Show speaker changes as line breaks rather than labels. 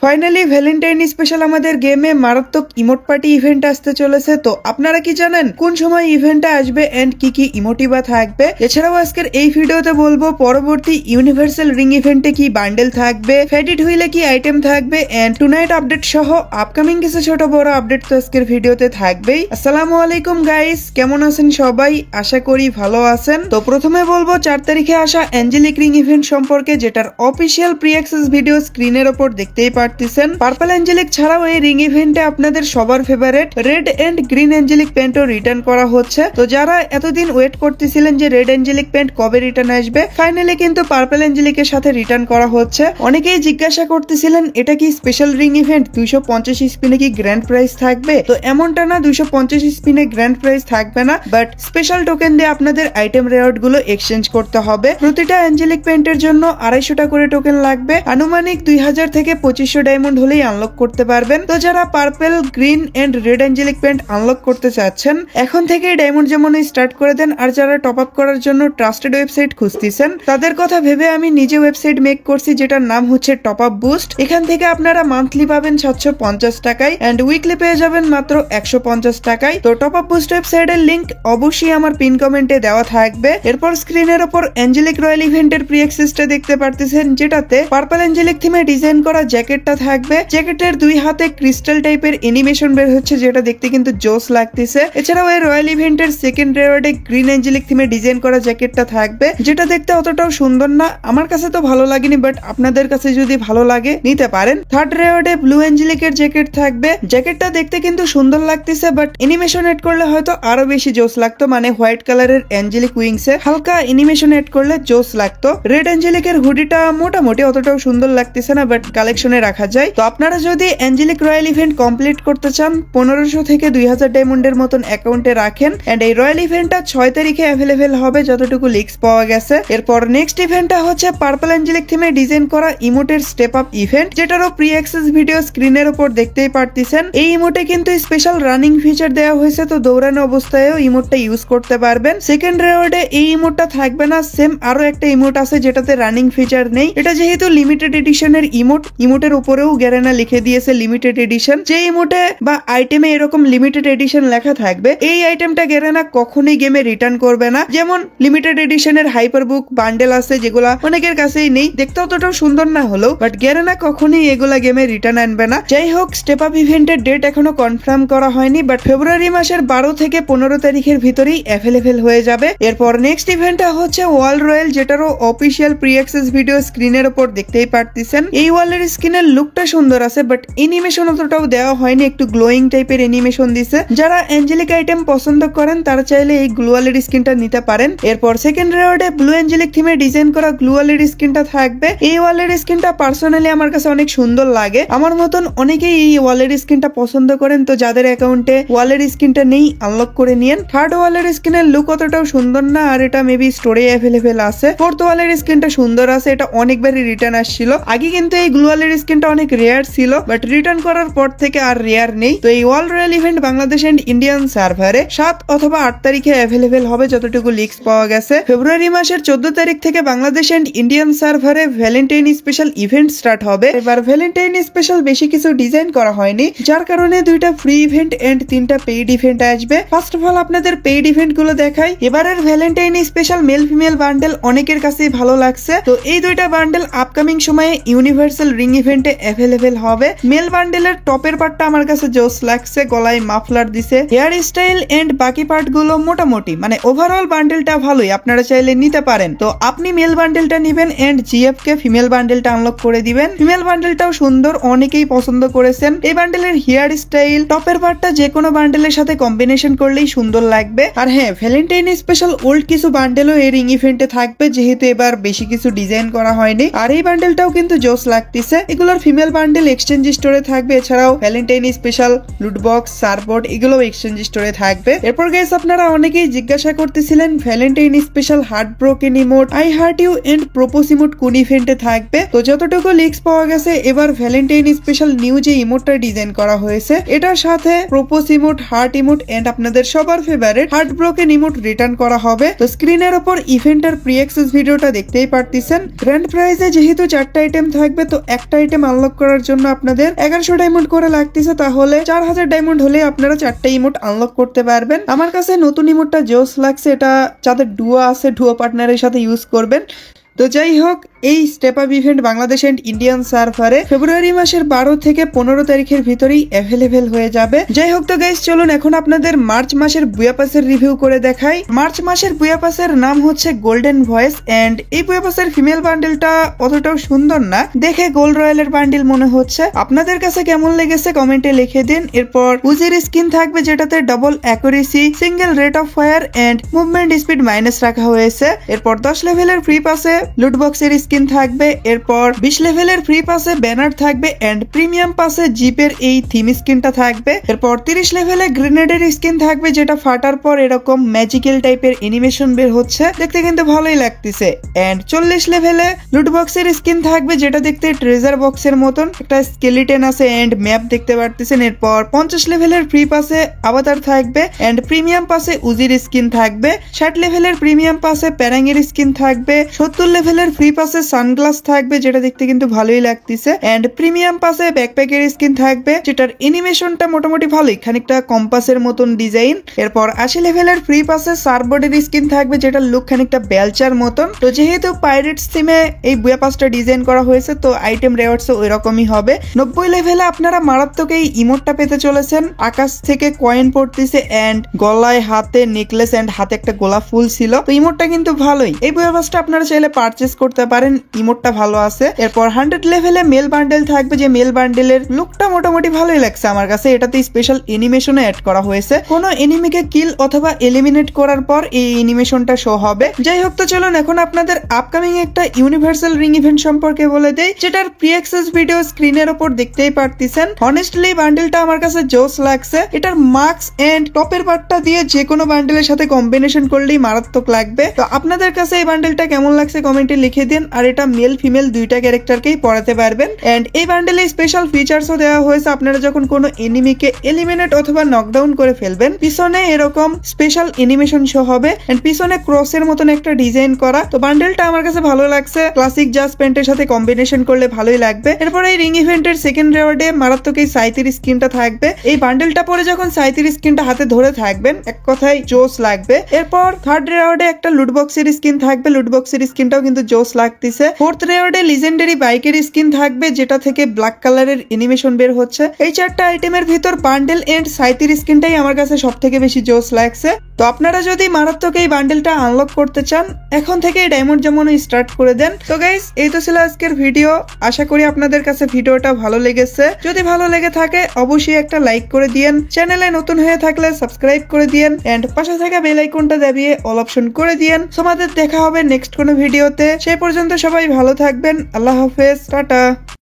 Finally Valentine special আমাদের গেমে মারাত্মক ইমোট পার্টি ইভেন্ট আসতে চলেছে। তো আপনারা কি জানেন কোন সময় ইভেন্টটা আসবে এন্ড কি কি ইমোটি বা থাকবে? এছাড়াও আজকের এই ভিডিওতে বলবো পরবর্তী ইউনিভার্সাল রিং ইভেন্টে কি বান্ডেল থাকবে, ফেডিট হুইলে কি আইটেম থাকবে এন্ড টুনাইট আপডেট সহ আপকামিং কিছু ছোট বড় আপডেট তো আজকের ভিডিওতে থাকবেই। আসসালামু আলাইকুম গাইস, কেমন আছেন সবাই? আশা করি ভালো আছেন। তো প্রথমে বলবো 4 তারিখে আসা অ্যাঞ্জেলিক রিং ইভেন্ট সম্পর্কে, যেটার অফিসিয়াল প্রি অ্যাক্সেস ভিডিও স্ক্রিনের ওপর দেখতেই পারতেছেন। পার্পল অ্যাঞ্জেলিক ছাড়াও এই রিং ইভেন্টে আপনাদের সবার favourite red and green angelic প্যান্টও রিটার্ন করা হচ্ছে। তো যারা এতদিন ওয়েট করতেছিলেন যে রেড অ্যাঞ্জেলিক প্যান্ট কবে রিটার্ন আসবে, ফাইনালি কিন্তু পার্পল অ্যাঞ্জেলিকের সাথে রিটার্ন করা হচ্ছে। অনেকেই জিজ্ঞাসা করতেছিলেন এটা কি স্পেশাল রিং ইভেন্ট, 250 স্পিনে কি গ্র্যান্ড প্রাইজ থাকবে? তো এমনটা না, 250 স্পিনে গ্র্যান্ড প্রাইজ থাকবে না, বাট স্পেশাল টোকেন দিয়ে আপনাদের আইটেম রেওয়ার্ড গুলো এক্সচেঞ্জ করতে হবে। প্রতিটা অ্যাঞ্জেলিক প্যান্টের জন্য 250টা করে টোকেন লাগবে। আনুমানিক 2000 থেকে 2500 ডায়মন্ড হলেই আনলক করতে পারবেন। তো যারা purple, green and red angelic pant unlock করতে চাচ্ছেন, এখন থেকে ডায়মন্ড যেমন স্টার্ট করে দেন। আর যারা টপ আপ করার জন্য ট্রাস্টেড ওয়েবসাইট খুঁজতেছেন, তাদের কথা ভেবে আমি নিজে ওয়েবসাইট মেক করছি, যেটার নাম হচ্ছে টপ আপ বুস্ট। এখান থেকে আপনারা মান্থলি পাবেন 750 টাকায় এন্ড উইকলি পেয়ে যাবেন মাত্র 150 টাকায়। তো টপ আপ বুস্ট ওয়েবসাইটের লিংক অবশ্যই আমার পিন কমেন্টে দেওয়া থাকবে। এরপর স্ক্রিনের ওপর অ্যাঞ্জেলিক রয়্যাল ইভেন্টের প্রি অ্যাক্সেসটা দেখতে পারতেছেন, যেটাতে পার্পল অ্যাঞ্জেলিক থিমে ডিজাইন করা জ্যাকেটটা থাকবে। জ্যাকেটের দুই হাতে ক্রিস্টাল টাইপের অ্যানিমেশন বের হচ্ছে, যেটা দেখতে কিন্তু জোস লাগতেছে। এছাড়াও এই রয়্যাল ইভেন্টের সেকেন্ড রেওয়ার্ডে গ্রিন অ্যাঞ্জেলিক থিমে ডিজাইন করা জ্যাকেটটা থাকবে, যেটা দেখতে অতটাও সুন্দর না। আমার কাছে তো ভালো লাগেনি, বাট আপনাদের কাছে যদি ভালো লাগে নিতে পারেন। থার্ড রেওয়ার্ডে ব্লু অ্যাঞ্জেলিকের জ্যাকেট থাকবে। জ্যাকেটটা দেখতে কিন্তু সুন্দর লাগতেছে, বাট অ্যানিমেশন এড করলে হয়তো আরো বেশি জোস লাগতো। মানে হোয়াইট কালারের অ্যাঞ্জেলিক উইংস এ হালকা অ্যানিমেশন এড করলে জোস লাগতো। রেড অ্যাঞ্জেলিকের হুডিটা মোটামুটি অতটাও সুন্দর লাগতেছে না, বাট কালেকশনে রাখা যায়। তো আপনারা যদি অ্যাঞ্জেলিক রয়্যাল ইভেন্ট কমপ্লিট করতে চান, 1500 থেকে 2000 ডায়মন্ডের মতন অ্যাকাউন্টে রাখেন। এন্ড এই রয়্যাল ইভেন্টটা 6 তারিখে অ্যাভেলেবেল হবে যতটুকু লিক্স পাওয়া গেছে। এরপর নেক্সট ইভেন্টটা হচ্ছে পার্পল অ্যাঞ্জেলিক থিমে ডিজাইন করা ইমোটের স্টেপ আপ ইভেন্ট, যেটারও প্রি অ্যাক্সেস ভিডিও স্ক্রিনের উপর দেখতেই পারতেছেন। এই ইমোটে কিন্তু স্পেশাল রানিং ফিচার দেওয়া হয়েছে, তো দৌড়ানো অবস্থায়ও ইমোটটা ইউজ করতে পারবেন। সেকেন্ড রেওয়ার্ডে এই ইমোটটা থাকবে না, সেম আরো একটা ইমোট আছে যেটাতে রানিং ফিচার নেই। এটা যেহেতু লিমিটেড এডিশনের ইমোটের উপরেও গ্যারেনা লিখে দিয়েছে লিমিটেড এডিশন। যে ইমোটে বা আইটেমে এরকম লিমিটেড এডিশন লেখা থাকবে, এই আইটেমটা গ্যারেনা কখনোই গেমে রিটার্ন করবে না। যেমন লিমিটেড এডিশনের হাইপার বুক বান্ডেল আছে, যেগুলা অনেকের কাছেই নেই, দেখতে অতটাও সুন্দর না হলেও, বাট গ্যারেনা কখনোই এগুলা গেমে রিটার্ন আনবে না। যাই হোক, স্টেপ আপ ইভেন্টের ডেট এখনো কনফার্ম করা হয়নি, বাট ফেব্রুয়ারি মাসের 12 থেকে 15 তারিখের ভিতরেই অ্যাভেলেবেল হয়ে যাবে। এরপর নেক্সট ইভেন্টটা হচ্ছে ওয়াল রয়্যাল, যেটারও অফিসিয়াল প্রি অ্যাক্সেস ভিডিও স্ক্রিনের উপর দেখতেই পারতেছেন। এই ওয়ালের স্কিনের লুকটা সুন্দর আছে, বাট অ্যানিমেশন অতটাও দেওয়া হয়নি, একটু গ্লোয়িং টাইপের অ্যানিমেশন দিছে। যারা অ্যাঞ্জেলিক আইটেম পছন্দ করেন তারা চাইলে এই গ্লুয়ালের স্কিনটা নিতে পারেন। এরপর সেকেন্ড রেওয়ার্ডে ব্লু অ্যাঞ্জেলিক থিমে ডিজাইন করা গ্লুয়ালের স্কিনটা থাকবে। এই ওয়ালের স্কিনটা পার্সোনালি আমার কাছে অনেক সুন্দর লাগে। আমার মতন অনেকেই এই ওয়ালের স্কিনটা পছন্দ করেন, তো যাদের অ্যাকাউন্টে ওয়ালের স্কিনটা নেই আনলক করে নিয়েন। থার্ড ওয়ালের স্কিনের লুক অতটাও সুন্দর না, আর এটা মেবি স্টোরে অ্যাভেলেবেল আছে। ফোর্থ ওয়ালের স্কিনটা সুন্দর আছে, এটা অনেকবারই রিটার্ন আসছিল। আগে কিন্তু এই গ্লুয়ালের স্কিনটা অনেক রেয়ার ছিল, বাট রিটার্ন করার পর থেকে আর রেয়ার নেই। তো এই wall royale event Bangladesh and Indian সার্ভারে 7 অথবা 8 তারিখে অ্যাভেলেবেল হবে যতটুকু লিক্স পাওয়া গেছে। ফেব্রুয়ারি মাসের 14 তারিখ থেকে বাংলাদেশ এন্ড ইন্ডিয়ান সার্ভারে ভ্যালেন্টাইন স্পেশাল ইভেন্ট স্টার্ট হবে। এবার ভ্যালেন্টাইন স্পেশাল বেশি কিছু ডিজাইন করা হয়নি, যার কারণে 2টা ফ্রি ইভেন্ট এন্ড 3টা পেইড ইভেন্ট আসবে। ফার্স্ট অফ অল আপনাদের পেইড ইভেন্ট গুলো দেখাই। এবারের Valentine special male female bundle অনেকের কাছেই ভালো লাগছে, তো এই 2টা বান্ডেল আপকামিং সময়ে ইউনিভার্সাল রিং ইভেন্টে অ্যাভেলেবেল হবে। মেল বান্ডেলের টপের পার্টটা আমার কাছে জোস লাগছে, গলায় মাফলার দিছে, হেয়ার স্টাইল এন্ড বাকি পার্ট গুলো মোটামুটি, মানে ওভারঅল বান্ডেলটা ভালোই, আপনারা চাইলে নিতে পারেন। তো আপনি মেল বান্ডেলটা নিবেন এন্ড জিএফ কে ফিমেল বান্ডেলটা আনলক করে দিবেন। ফিমেল বান্ডেলটাও সুন্দর, অনেকেই পছন্দ করেছেন। এই বান্ডেলের হেয়ার স্টাইল, টপের পার্টটা যে কোনো বান্ডেলের সাথে কম্বিনেশন করলেই সুন্দর লাগবে। আর হ্যাঁ, ভ্যালেন্টাইন স্পেশাল ওল্ড কিছু বান্ডেলও এই রিং ইভেন্টে থাকবে, যেহেতু এবার বেশি কিছু ডিজাইন করা হয়নি। আর এই বান্ডেলটাও কিন্তু জোস লাগতেছে। এগুলোর ফিমেল বান্ডেল এক্সচেঞ্জ স্টোরে থাকবে। এছাড়াও ভ্যালেন্টাইন স্পেশাল লুট বক্স, সারবোর্ড এগুলো এক্সচেঞ্জ স্টোরে থাকবে। এরপর গাইস, আপনারা অনেকেই জিজ্ঞাসা করতেছিলেন Valentine special heart broken emote, I heart you and propose emote কোন ইভেন্টে থাকবে। তো যতটুকু লিক্স পাওয়া গেছে, এবার ভ্যালেন্টাইন স্পেশাল নিউ যে ইমোটটা ডিজাইন করা হয়েছে, এটার সাথে propose emote, heart emote and আপনাদের সবার favourite heart broken emote return করা হবে। তো স্ক্রিনের উপর ইভেন্টের প্রি অ্যাক্সেস ভিডিওটা দেখতেই পারতেছেন। গ্র্যান্ড প্রাইজে যেহেতু 4টা আইটেম থাকবে, তো একটা আইটেম আনলক করার জন্য আপনাদের 1100 ডায়মন্ড করে লাগতেছে, তাহলে 4000 ডায়মন্ড হলে আপনারা 4টা ইমোট আনলক করতে পারবেন। আমার কাছে নতুন ইমোটটা জোস লাগছে, এটা যাদের ডুও আছে ডুও পার্টনারের সাথে ইউজ করবেন। তো যাই হোক, এই step up event Bangladesh and Indian সার্ভারে ফেব্রুয়ারি মাসের 12 থেকে 15 তারিখের ভিতরেই অ্যাভেলেবেল হয়ে যাবে। যাই হোক, তো গাইস চলুন এখন আপনাদের মার্চ মাসের বুয়া পাসের রিভিউ করে দেখাই। মার্চ মাসের বুয়া পাসের নাম হচ্ছে গোল্ডেন ভয়েস এন্ড এই বুয়া পাসের ফিমেল বান্ডেলটা অতটাও সুন্দর না, দেখে গোল্ড রয়্যালের বান্ডেল মনে হচ্ছে। আপনাদের কাছে কেমন লেগেছে কমেন্টে লিখে দিন। এরপর উজির স্কিন থাকবে যেটাতে double accuracy, single rate of fire and movement speed minus রাখা হয়েছে। এরপর 10 লেভেলের ফ্রি পাসে লুট বক্সের স্কিন থাকবে। এরপর 20 লেভেলের ফ্রি পাসে ব্যানার থাকবে এন্ড প্রিমিয়াম পাসে জিপের এই থিম স্কিনটা থাকবে। এরপর 30 লেভেলে গ্রেনেডের স্কিন থাকবে যেটা ফাটার পর এরকম ম্যাজিক্যাল টাইপের অ্যানিমেশন বের হচ্ছে, দেখতে কিন্তু ভালোই লাগতেছে। এন্ড 40 লেভেলে লুট বক্সের স্কিন থাকবে যেটা দেখতে ট্রেজার বক্সের মতন, একটা স্কেলিটন আছে এন্ড ম্যাপ দেখতে পারতেছেন। এরপর 50 লেভেলের ফ্রি পাসে আভাতার থাকবে এন্ড প্রিমিয়াম পাসে উজির স্কিন থাকবে। 60 লেভেলের প্রিমিয়াম পাসে প্যারাঙের স্কিন থাকবে। 70 লেভেলের ফ্রি পাসে সানগ্লাস থাকবে যেটা দেখতে কিন্তু ভালোই লাগতেছে এন্ড প্রিমিয়াম পাসে ব্যাকপ্যাকের স্কিন থাকবে যেটার অ্যানিমেশনটা মোটামুটি ভালোই, খানিকটা কম্পাসের মতন ডিজাইন। এরপর 80 লেভেলের ফ্রি পাসে সার্ফবোর্ডের স্কিন থাকবে যেটার লুক খানিকটা বেলচার মতন। তো যেহেতু পাইরেটস থিমে এই বুয়া পাসটা ডিজাইন করা হয়েছে তো আইটেম রেওয়ার্ডস ওই রকমই হবে। 90 লেভেলে আপনারা মারাত্মক এই ইমোটটা পেতে চলেছেন, আকাশ থেকে কয়েন পড়তেছে এন্ড গলায় হাতে নেকলেস এন্ড হাতে একটা গোলাপ ফুল ছিল। তো ইমোটটা কিন্তু ভালোই, এই বুয়া পাসটা আপনারা চাইলে পারচেজ করতে পারেন, ইমোটটা ভালো আছে। এরপর 100 লেভেলে মেল বান্ডেল থাকবে, যে মেল বান্ডেলের লুকটা মোটামুটি ভালোই লাগছে আমার কাছে। এটাতে স্পেশাল অ্যানিমেশনও অ্যাড করা হয়েছে, কোনো এনিমিকে কিল অথবা এলিমিনেট করার পর এই অ্যানিমেশনটা শো হবে। যাই হোক, তো চলুন এখন আপনাদের আপকামিং একটা ইউনিভার্সাল রিং ইভেন্ট সম্পর্কে বলে দেই, যেটার প্রি অ্যাক্সেস ভিডিও স্ক্রিনের উপর দেখতেই পারতেছেন। অনেস্টলি বান্ডেলটা আমার কাছে জোস লাগছে, এটার মাস্ক এন্ড টপের পার্টটা দিয়ে যে কোনো বান্ডেলের সাথে কম্বিনেশন করলেই মারাত্মক লাগবে। তো আপনাদের কাছে এই বান্ডেলটা কেমন লাগছে কমেন্টে লিখে দিন। আর এটা মেল ফিমেল দুইটা ক্যারেক্টারকেই পড়াতে পারবেন এন্ড এই বান্ডেলে স্পেশাল ফিচার্সও দেওয়া হয়েছে। আপনারা যখন কোনো এনিমিকে এলিমিনেট অথবা নকডাউন করে ফেলবেন, পিছনে এরকম স্পেশাল অ্যানিমেশন শো হবে এন্ড পিছনে ক্রসের মতন একটা ডিজাইন করা। তো বান্ডেলটা আমার কাছে ভালো লাগছে, ক্লাসিক জাজ প্যান্টের সাথে কম্বিনেশন করলে ভালোই লাগবে। এরপর এই রিং ইভেন্টের সেকেন্ড রেওয়ার্ডে মারাত্মক এই সাইতির স্কিনটা থাকবে। এই বান্ডেলটা পরে যখন সাইতির স্কিনটা হাতে ধরে থাকবেন, এক কথায় জোস লাগবে। এরপর থার্ড রেওয়ার্ডে একটা লুট বক্সের স্কিন থাকবে, লুট বক্সের স্কিনটাও কিন্তু জোস লাগতেছে। ফোর্থ রেওয়ার্ডে লিজেন্ডারি বাইকের স্কিন থাকবে যেটা থেকে ব্ল্যাক কালারের অ্যানিমেশন বের হচ্ছে। এই 4টা আইটেমের ভিতর বান্ডেল এন্ড সাইতির স্কিনটাই আমার কাছে সব থেকে বেশি জোস লাগছে। তো আপনারা যদি মারাত্মক এই বান্ডেলটা আনলক করতে চান, এখন থেকে ডায়মন্ড যেমন স্টার্ট করে দেন। তো গাইস, এই তো ছিল আজকের ভিডিও, আশা করি আপনাদের কাছে ভিডিওটা ভালো লেগেছে। যদি ভালো লেগে থাকে অবশ্যই একটা লাইক করে দিয়েন, চ্যানেলে নতুন হয়ে থাকলে সাবস্ক্রাইব করে দিয়েন এন্ড পাশে থাকা বেল আইকনটা দাবিয়ে অল অপশন করে দিয়েন। তোমাদের দেখা হবে নেক্সট কোনো ভিডিওতে, সেই পর্যন্ত সবাই ভালো থাকবেন। আল্লাহ হাফেজ, টাটা।